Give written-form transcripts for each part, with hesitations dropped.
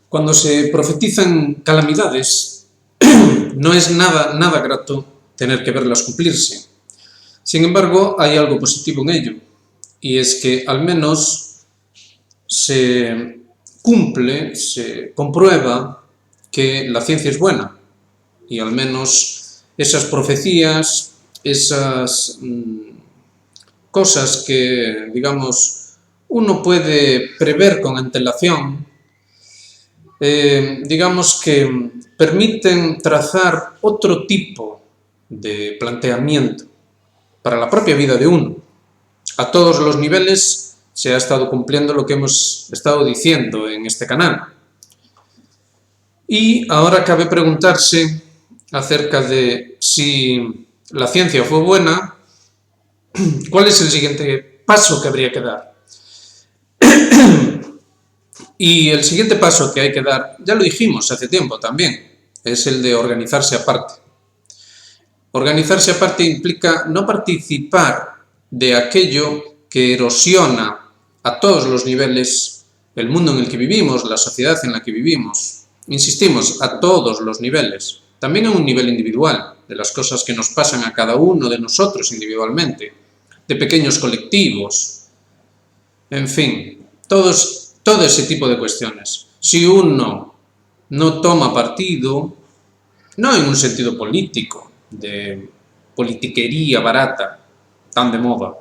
Cuando se profetizan calamidades, no es nada grato tener que verlas cumplirse. Sin embargo, hay algo positivo en ello, y es que al menos se cumple, se comprueba que la ciencia es buena, y al menos esas profecías, esas cosas que, digamos, uno puede prever con antelación, digamos que permiten trazar otro tipo de planteamiento para la propia vida de uno. A todos los niveles se ha estado cumpliendo lo que hemos estado diciendo en este canal. Y ahora cabe preguntarse acerca de si la ciencia fue buena, ¿cuál es el siguiente paso que habría que dar? Y el siguiente paso que hay que dar, ya lo dijimos hace tiempo también, es el de organizarse aparte. Organizarse aparte implica no participar de aquello que erosiona a todos los niveles el mundo en el que vivimos, la sociedad en la que vivimos. Insistimos, a todos los niveles, también en un nivel individual, de las cosas que nos pasan a cada uno de nosotros individualmente, de pequeños colectivos, en fin, todo ese tipo de cuestiones. Si uno no toma partido, no en un sentido político, de politiquería barata, tan de moda,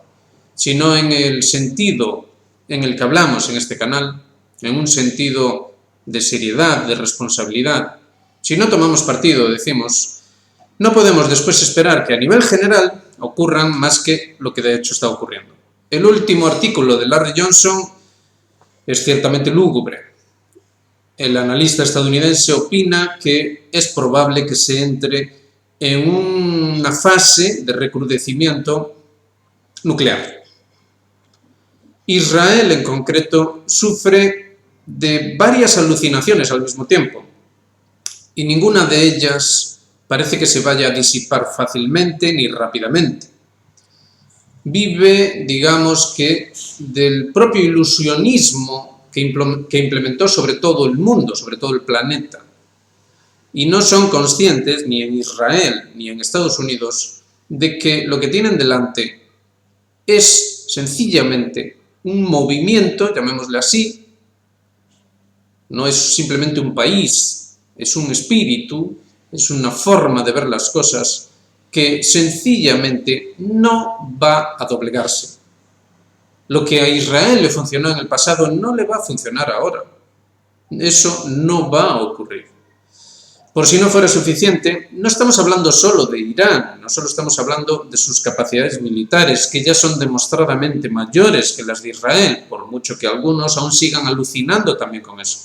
sino en el sentido en el que hablamos en este canal, en un sentido de seriedad, de responsabilidad. Si no tomamos partido, decimos, no podemos después esperar que a nivel general ocurran más que lo que de hecho está ocurriendo. El último artículo de Larry Johnson es ciertamente lúgubre. El analista estadounidense opina que es probable que se entre en una fase de recrudecimiento nuclear. Israel, en concreto, sufre de varias alucinaciones al mismo tiempo, y ninguna de ellas parece que se vaya a disipar fácilmente ni rápidamente. Vive, digamos que, del propio ilusionismo que implementó sobre todo el mundo, sobre todo el planeta. Y no son conscientes, ni en Israel ni en Estados Unidos, de que lo que tienen delante es sencillamente un movimiento, llamémosle así, no es simplemente un país, es un espíritu, es una forma de ver las cosas que sencillamente no va a doblegarse. Lo que a Israel le funcionó en el pasado no le va a funcionar ahora. Eso no va a ocurrir. Por si no fuera suficiente, no estamos hablando solo de Irán, no solo estamos hablando de sus capacidades militares, que ya son demostradamente mayores que las de Israel, por mucho que algunos aún sigan alucinando también con eso,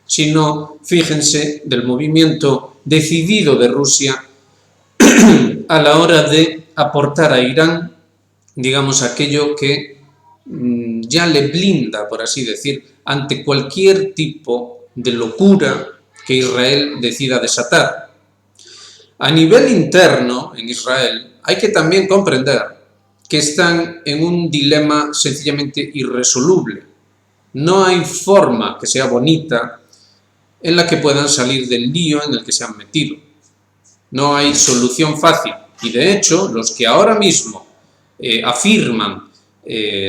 sino, fíjense, del movimiento decidido de Rusia a la hora de aportar a Irán, digamos, aquello que ya le blinda, por así decir, ante cualquier tipo de locura que Israel decida desatar. A nivel interno, en Israel, hay que también comprender que están en un dilema sencillamente irresoluble. No hay forma que sea bonita en la que puedan salir del lío en el que se han metido. No hay solución fácil. Y de hecho, los que ahora mismo afirman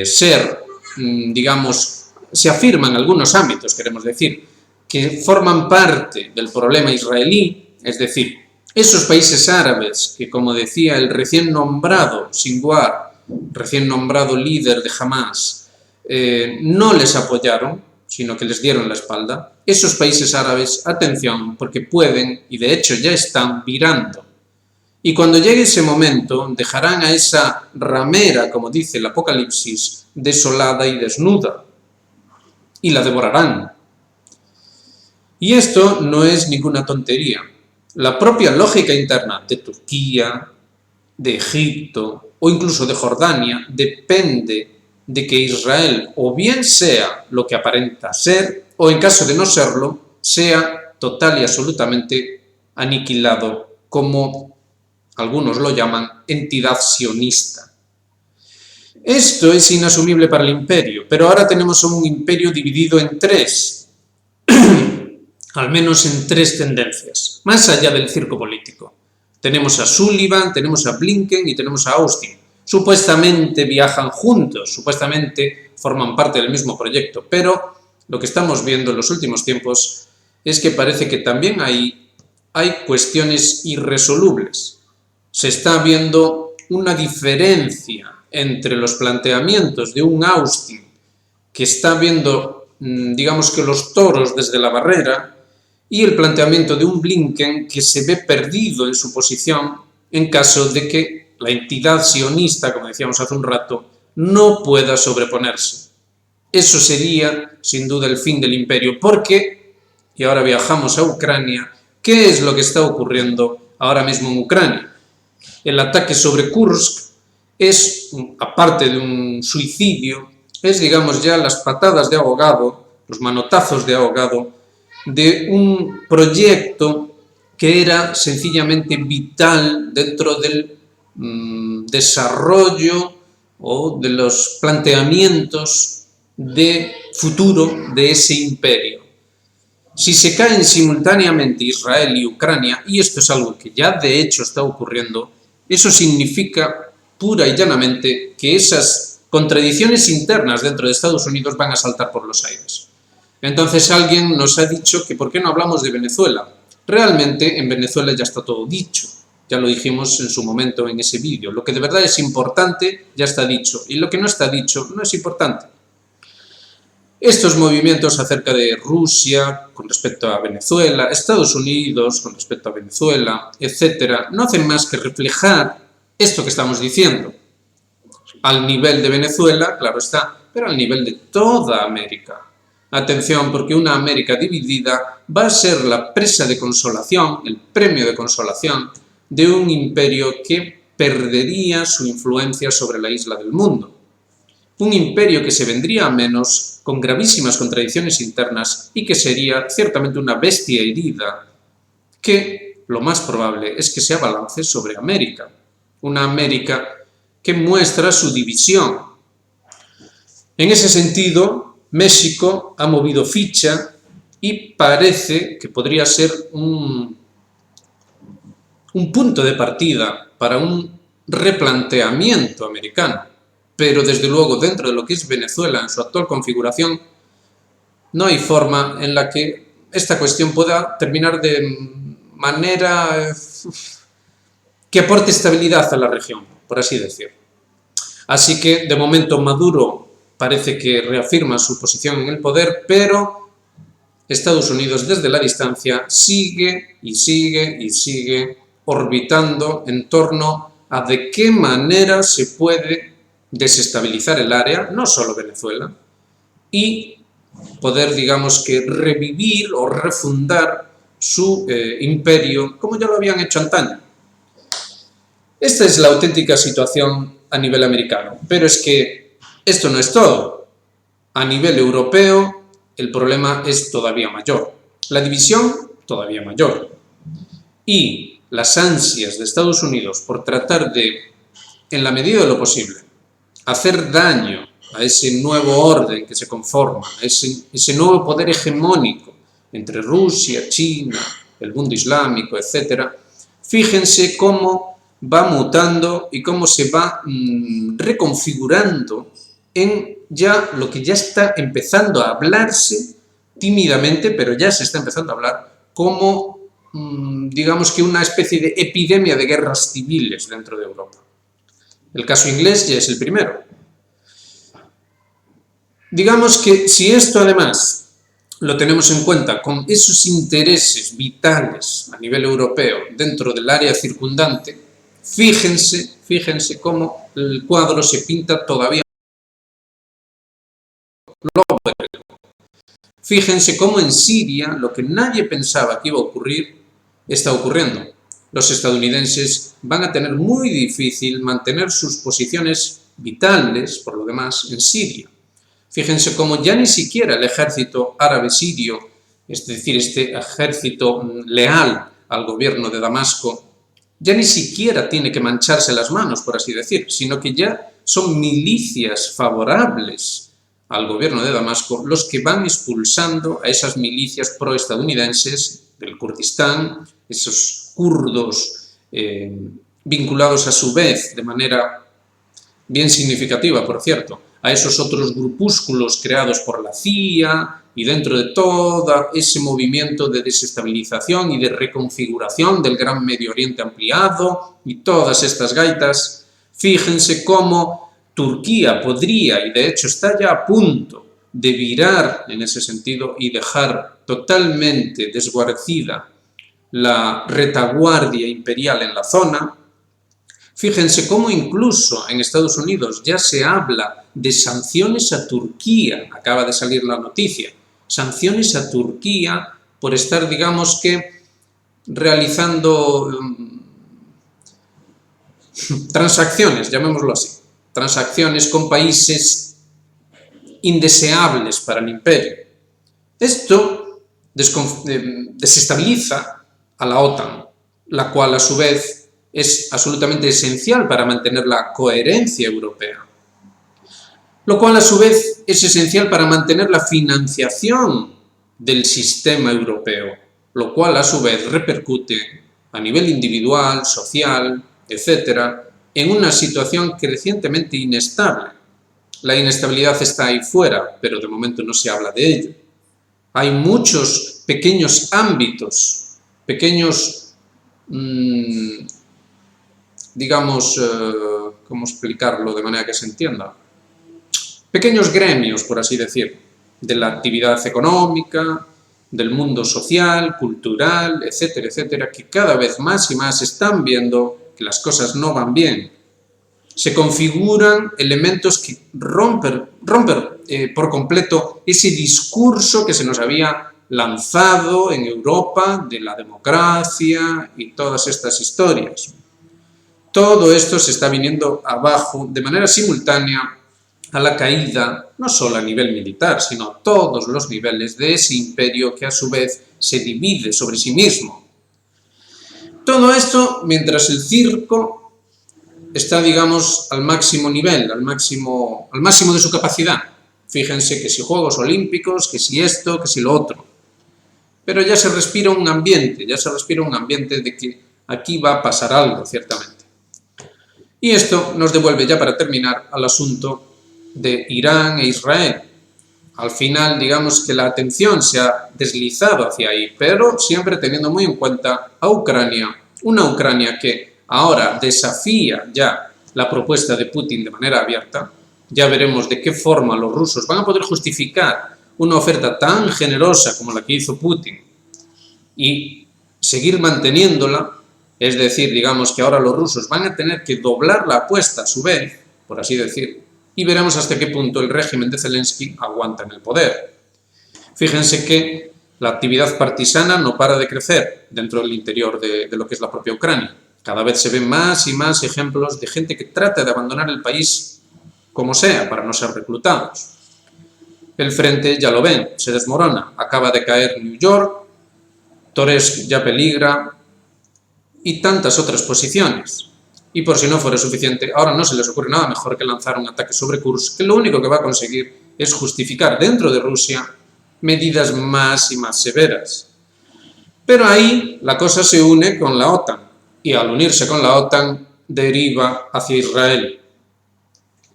ser, digamos, se afirman en algunos ámbitos, queremos decir, que forman parte del problema israelí, es decir, esos países árabes que, como decía el recién nombrado Sinwar, recién nombrado líder de Hamas, no les apoyaron, sino que les dieron la espalda, esos países árabes, atención, porque pueden, y de hecho ya están, virando. Y cuando llegue ese momento, dejarán a esa ramera, como dice el Apocalipsis, desolada y desnuda, y la devorarán. Y esto no es ninguna tontería. La propia lógica interna de Turquía, de Egipto o incluso de Jordania depende de que Israel o bien sea lo que aparenta ser o en caso de no serlo, sea total y absolutamente aniquilado como algunos lo llaman entidad sionista. Esto es inasumible para el imperio, pero ahora tenemos un imperio dividido en tres. al menos en tres tendencias, más allá del circo político. Tenemos a Sullivan, tenemos a Blinken y tenemos a Austin. Supuestamente viajan juntos, supuestamente forman parte del mismo proyecto, pero lo que estamos viendo en los últimos tiempos es que parece que también hay cuestiones irresolubles. Se está viendo una diferencia entre los planteamientos de un Austin que está viendo, digamos que los toros desde la barrera, y el planteamiento de un Blinken que se ve perdido en su posición en caso de que la entidad sionista, como decíamos hace un rato, no pueda sobreponerse. Eso sería, sin duda, el fin del imperio, porque, y ahora viajamos a Ucrania, ¿qué es lo que está ocurriendo ahora mismo en Ucrania? El ataque sobre Kursk es, aparte de un suicidio, es, digamos, ya las patadas de ahogado, los manotazos de ahogado de un proyecto que era sencillamente vital dentro del desarrollo o de los planteamientos de futuro de ese imperio. Si se caen simultáneamente Israel y Ucrania, y esto es algo que ya de hecho está ocurriendo, eso significa pura y llanamente que esas contradicciones internas dentro de Estados Unidos van a saltar por los aires. Entonces alguien nos ha dicho que ¿por qué no hablamos de Venezuela? Realmente en Venezuela ya está todo dicho, ya lo dijimos en su momento en ese vídeo. Lo que de verdad es importante ya está dicho y lo que no está dicho no es importante. Estos movimientos acerca de Rusia con respecto a Venezuela, Estados Unidos con respecto a Venezuela, etcétera, no hacen más que reflejar esto que estamos diciendo. Al nivel de Venezuela, claro está, pero al nivel de toda América. Atención, porque una América dividida va a ser la presa de consolación, el premio de consolación de un imperio que perdería su influencia sobre la isla del mundo. Un imperio que se vendría a menos con gravísimas contradicciones internas y que sería ciertamente una bestia herida que lo más probable es que se abalance sobre América. Una América que muestra su división. En ese sentido, México ha movido ficha y parece que podría ser un punto de partida para un replanteamiento americano. Pero desde luego dentro de lo que es Venezuela en su actual configuración no hay forma en la que esta cuestión pueda terminar de manera que aporte estabilidad a la región, por así decirlo. Así que de momento Maduro parece que reafirma su posición en el poder, pero Estados Unidos desde la distancia sigue y sigue y sigue orbitando en torno a de qué manera se puede desestabilizar el área, no solo Venezuela, y poder, digamos que, revivir o refundar su imperio como ya lo habían hecho antaño. Esta es la auténtica situación a nivel americano, pero es que esto no es todo. A nivel europeo, el problema es todavía mayor. La división, todavía mayor. Y las ansias de Estados Unidos por tratar de, en la medida de lo posible, hacer daño a ese nuevo orden que se conforma, a ese nuevo poder hegemónico entre Rusia, China, el mundo islámico, etc., fíjense cómo va mutando y cómo se va reconfigurando en ya lo que ya está empezando a hablarse tímidamente, pero ya se está empezando a hablar como, digamos que una especie de epidemia de guerras civiles dentro de Europa. El caso inglés ya es el primero. Digamos que si esto además lo tenemos en cuenta con esos intereses vitales a nivel europeo dentro del área circundante, fíjense cómo el cuadro se pinta todavía. Fíjense cómo en Siria lo que nadie pensaba que iba a ocurrir está ocurriendo. Los estadounidenses van a tener muy difícil mantener sus posiciones vitales, por lo demás, en Siria. Fíjense cómo ya ni siquiera el ejército árabe sirio, es decir, este ejército leal al gobierno de Damasco, ya ni siquiera tiene que mancharse las manos, por así decir, sino que ya son milicias favorables al gobierno de Damasco los que van expulsando a esas milicias proestadounidenses del Kurdistán, esos kurdos vinculados a su vez de manera bien significativa, por cierto, a esos otros grupúsculos creados por la CIA y dentro de todo ese movimiento de desestabilización y de reconfiguración del gran Medio Oriente ampliado y todas estas gaitas. Fíjense cómo Turquía podría, y de hecho está ya a punto de virar en ese sentido y dejar totalmente desguarnecida la retaguardia imperial en la zona. Fíjense cómo incluso en Estados Unidos ya se habla de sanciones a Turquía, acaba de salir la noticia, sanciones a Turquía por estar, digamos que, realizando transacciones, llamémoslo así, transacciones con países indeseables para el imperio. Esto desestabiliza a la OTAN, la cual a su vez es absolutamente esencial para mantener la coherencia europea, lo cual a su vez es esencial para mantener la financiación del sistema europeo, lo cual a su vez repercute a nivel individual, social, etcétera, en una situación crecientemente inestable. La inestabilidad está ahí fuera, pero de momento no se habla de ello. Hay muchos pequeños ámbitos, pequeños, digamos, ¿cómo explicarlo de manera que se entienda? Pequeños gremios, por así decir, de la actividad económica, del mundo social, cultural, etcétera, etcétera, que cada vez más y más están viendo que las cosas no van bien. Se configuran elementos que rompen por completo ese discurso que se nos había lanzado en Europa de la democracia y todas estas historias. Todo esto se está viniendo abajo de manera simultánea a la caída, no solo a nivel militar, sino a todos los niveles de ese imperio que a su vez se divide sobre sí mismo. Todo esto mientras el circo está, digamos, al máximo nivel, al máximo de su capacidad. Fíjense que si Juegos Olímpicos, que si esto, que si lo otro. Pero ya se respira un ambiente de que aquí va a pasar algo, ciertamente. Y esto nos devuelve ya para terminar al asunto de Irán e Israel. Al final, digamos que la atención se ha deslizado hacia ahí, pero siempre teniendo muy en cuenta a Ucrania, una Ucrania que ahora desafía ya la propuesta de Putin de manera abierta. Ya veremos de qué forma los rusos van a poder justificar una oferta tan generosa como la que hizo Putin y seguir manteniéndola, es decir, digamos que ahora los rusos van a tener que doblar la apuesta a su vez, por así decirlo, y veremos hasta qué punto el régimen de Zelensky aguanta en el poder. Fíjense que la actividad partisana no para de crecer dentro del interior de lo que es la propia Ucrania. Cada vez se ven más y más ejemplos de gente que trata de abandonar el país como sea para no ser reclutados. El frente, ya lo ven, se desmorona. Acaba de caer New York, Toretsk ya peligra y tantas otras posiciones. Y por si no fuera suficiente, ahora no se les ocurre nada mejor que lanzar un ataque sobre Kursk, que lo único que va a conseguir es justificar dentro de Rusia medidas más y más severas. Pero ahí la cosa se une con la OTAN, y al unirse con la OTAN deriva hacia Israel.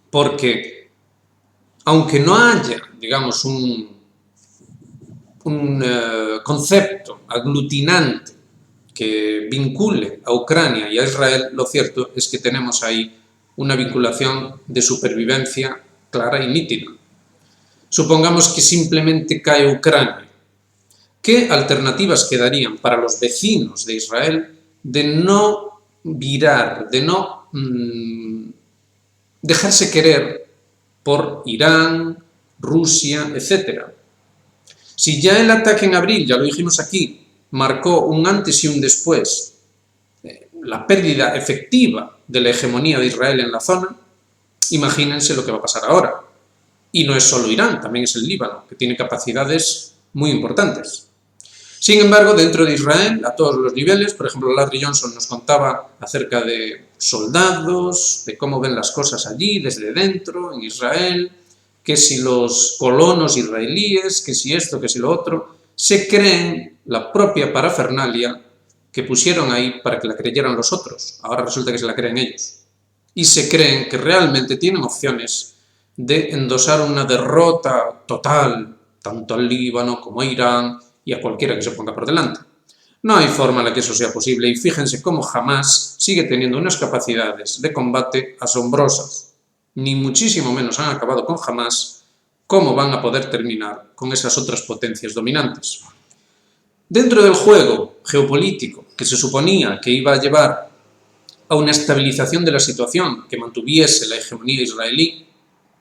Porque aunque no haya, digamos, un concepto aglutinante que vincule a Ucrania y a Israel, lo cierto es que tenemos ahí una vinculación de supervivencia clara y nítida. Supongamos que simplemente cae Ucrania. ¿Qué alternativas quedarían para los vecinos de Israel de no virar, de no dejarse querer por Irán, Rusia, etcétera? Si ya el ataque en abril, ya lo dijimos aquí, marcó un antes y un después, la pérdida efectiva de la hegemonía de Israel en la zona, imagínense lo que va a pasar ahora. Y no es solo Irán, también es el Líbano, que tiene capacidades muy importantes. Sin embargo, dentro de Israel, a todos los niveles, por ejemplo, Larry Johnson nos contaba acerca de soldados, de cómo ven las cosas allí, desde dentro, en Israel, que si los colonos israelíes, que si esto, que si lo otro, se creen la propia parafernalia que pusieron ahí para que la creyeran los otros. Ahora resulta que se la creen ellos. Y se creen que realmente tienen opciones de endosar una derrota total, tanto al Líbano como a Irán y a cualquiera que se ponga por delante. No hay forma en la que eso sea posible y fíjense cómo Hamás sigue teniendo unas capacidades de combate asombrosas. Ni muchísimo menos han acabado con Hamás, cómo van a poder terminar con esas otras potencias dominantes. Dentro del juego geopolítico que se suponía que iba a llevar a una estabilización de la situación que mantuviese la hegemonía israelí,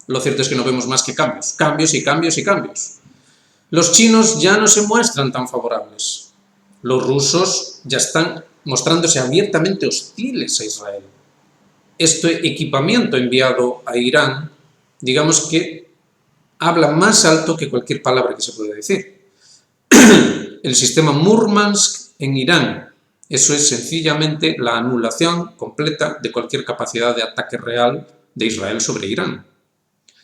lo cierto es que no vemos más que cambios, cambios y cambios y cambios. Los chinos ya no se muestran tan favorables. Los rusos ya están mostrándose abiertamente hostiles a Israel. Este equipamiento enviado a Irán, digamos que habla más alto que cualquier palabra que se pueda decir. El sistema Murmansk en Irán, eso es sencillamente la anulación completa de cualquier capacidad de ataque real de Israel sobre Irán.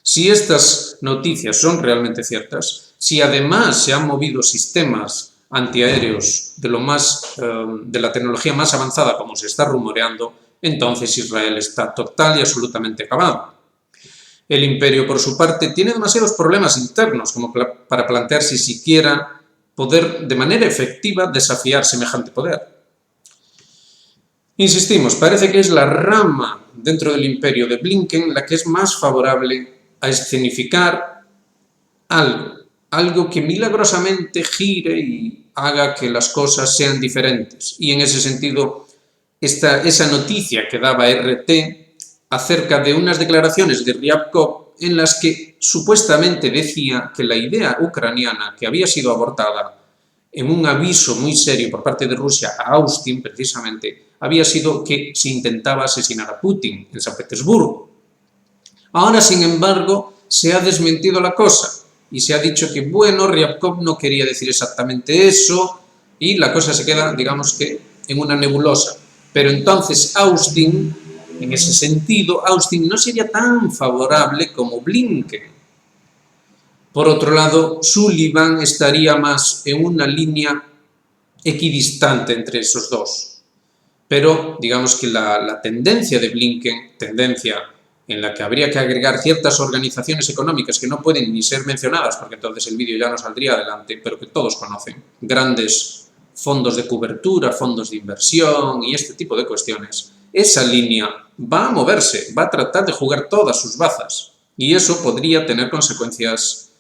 Si estas noticias son realmente ciertas, si además se han movido sistemas antiaéreos de la tecnología más avanzada como se está rumoreando, entonces Israel está total y absolutamente acabado. El imperio, por su parte, tiene demasiados problemas internos como para plantearse siquiera poder de manera efectiva desafiar semejante poder. Insistimos, parece que es la rama dentro del imperio de Blinken la que es más favorable a escenificar algo que milagrosamente gire y haga que las cosas sean diferentes. Y en ese sentido, esa noticia que daba RT acerca de unas declaraciones de Ryabkov en las que supuestamente decía que la idea ucraniana que había sido abortada en un aviso muy serio por parte de Rusia a Austin, precisamente, había sido que se intentaba asesinar a Putin en San Petersburgo. Ahora, sin embargo, se ha desmentido la cosa y se ha dicho que, bueno, Ryabkov no quería decir exactamente eso y la cosa se queda, digamos que, en una nebulosa. Pero entonces Austin, en ese sentido, Austin no sería tan favorable como Blinken. Por otro lado, Sullivan estaría más en una línea equidistante entre esos dos. Pero digamos que la tendencia de Blinken, tendencia en la que habría que agregar ciertas organizaciones económicas que no pueden ni ser mencionadas, porque entonces el vídeo ya no saldría adelante, pero que todos conocen, grandes fondos de cobertura, fondos de inversión y este tipo de cuestiones, esa línea va a moverse, va a tratar de jugar todas sus bazas y eso podría tener consecuencias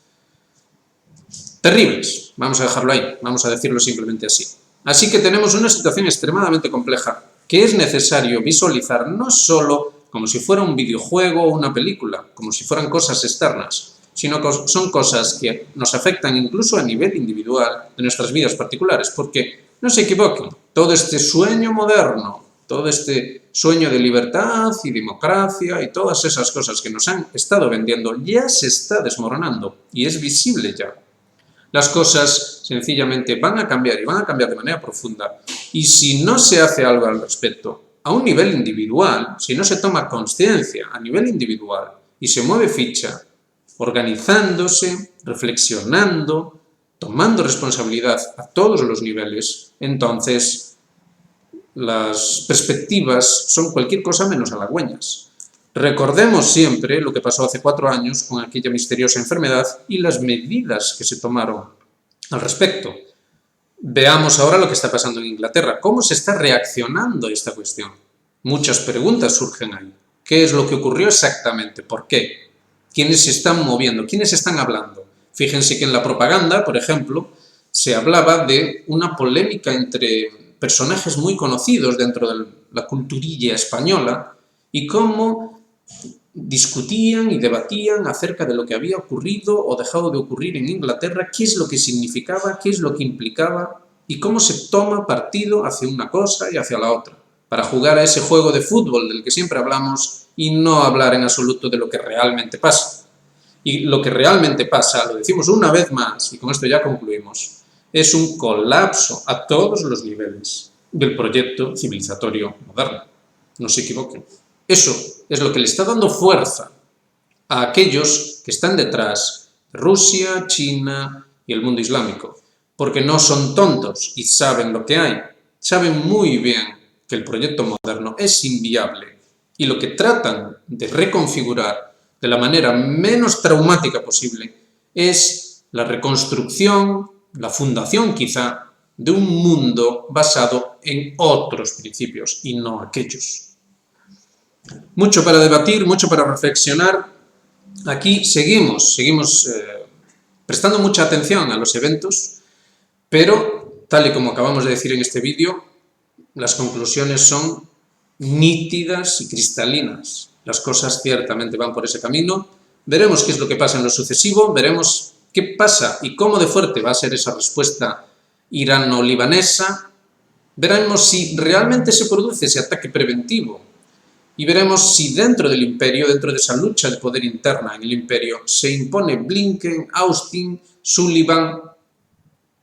terribles. Vamos a dejarlo ahí, vamos a decirlo simplemente así. Así que tenemos una situación extremadamente compleja que es necesario visualizar no solo como si fuera un videojuego o una película, como si fueran cosas externas, sino que son cosas que nos afectan incluso a nivel individual de nuestras vidas particulares, porque no se equivoquen, todo este sueño moderno, todo este sueño de libertad y democracia y todas esas cosas que nos han estado vendiendo ya se está desmoronando y es visible ya. Las cosas sencillamente van a cambiar y van a cambiar de manera profunda y si no se hace algo al respecto, a un nivel individual, si no se toma conciencia a nivel individual y se mueve ficha, organizándose, reflexionando, tomando responsabilidad a todos los niveles, entonces las perspectivas son cualquier cosa menos halagüeñas. Recordemos siempre lo que pasó hace 4 años con aquella misteriosa enfermedad y las medidas que se tomaron al respecto. Veamos ahora lo que está pasando en Inglaterra. ¿Cómo se está reaccionando a esta cuestión? Muchas preguntas surgen ahí. ¿Qué es lo que ocurrió exactamente? ¿Por qué? ¿Quiénes se están moviendo? ¿Quiénes están hablando? Fíjense que en la propaganda, por ejemplo, se hablaba de una polémica entre personajes muy conocidos dentro de la culturilla española y cómo discutían y debatían acerca de lo que había ocurrido o dejado de ocurrir en Inglaterra, qué es lo que significaba, qué es lo que implicaba y cómo se toma partido hacia una cosa y hacia la otra, para jugar a ese juego de fútbol del que siempre hablamos y no hablar en absoluto de lo que realmente pasa. Y lo que realmente pasa, lo decimos una vez más, y con esto ya concluimos, es un colapso a todos los niveles del proyecto civilizatorio moderno. No se equivoquen. Eso es lo que le está dando fuerza a aquellos que están detrás de Rusia, China y el mundo islámico, porque no son tontos y saben lo que hay, saben muy bien que el proyecto moderno es inviable y lo que tratan de reconfigurar de la manera menos traumática posible es la reconstrucción, la fundación quizá, de un mundo basado en otros principios y no aquellos. Mucho para debatir, mucho para reflexionar. Aquí seguimos prestando mucha atención a los eventos, pero tal y como acabamos de decir en este vídeo, las conclusiones son nítidas y cristalinas. Las cosas ciertamente van por ese camino. Veremos qué es lo que pasa en lo sucesivo, veremos qué pasa y cómo de fuerte va a ser esa respuesta irano-libanesa. Veremos si realmente se produce ese ataque preventivo y veremos si dentro del imperio, dentro de esa lucha de poder interna en el imperio, se impone Blinken, Austin, Sullivan,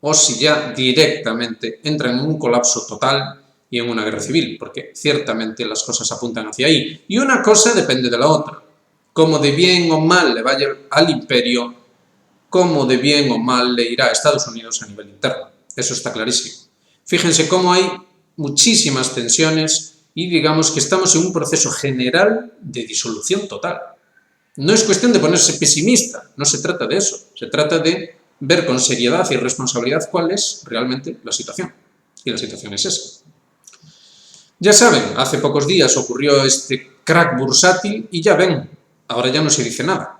o si ya directamente entra en un colapso total y en una guerra civil, porque ciertamente las cosas apuntan hacia ahí. Y una cosa depende de la otra. Cómo de bien o mal le vaya al imperio, cómo de bien o mal le irá a Estados Unidos a nivel interno. Eso está clarísimo. Fíjense cómo hay muchísimas tensiones y digamos que estamos en un proceso general de disolución total. No es cuestión de ponerse pesimista, no se trata de eso, se trata de ver con seriedad y responsabilidad cuál es realmente la situación. Y la situación es esa. Ya saben, hace pocos días ocurrió este crack bursátil y ya ven, ahora ya no se dice nada.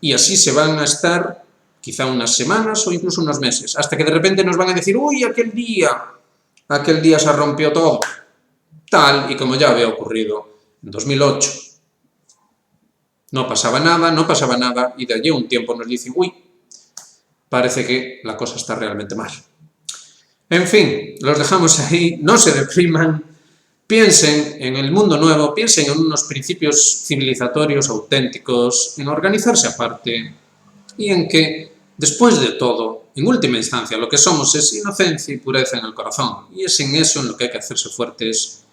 Y así se van a estar quizá unas semanas o incluso unos meses, hasta que de repente nos van a decir, uy, aquel día se rompió todo. Tal y como ya había ocurrido en 2008. No pasaba nada, y de allí a un tiempo nos dicen, uy, parece que la cosa está realmente mal. En fin, los dejamos ahí, no se depriman, piensen en el mundo nuevo, piensen en unos principios civilizatorios auténticos, en organizarse aparte y en que, después de todo, en última instancia, lo que somos es inocencia y pureza en el corazón. Y es en eso en lo que hay que hacerse fuertes,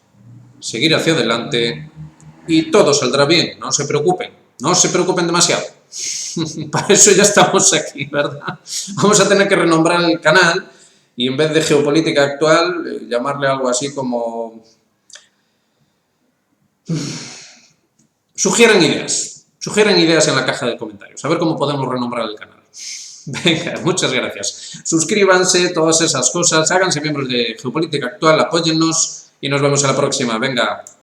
seguir hacia adelante y todo saldrá bien, no se preocupen demasiado. Para eso ya estamos aquí, ¿verdad? Vamos a tener que renombrar el canal y en vez de geopolítica actual, llamarle algo así como... Sugieran ideas en la caja de comentarios, a ver cómo podemos renombrar el canal. Venga, muchas gracias. Suscríbanse, todas esas cosas, háganse miembros de Geopolítica Actual, apóyennos y nos vemos a la próxima. Venga.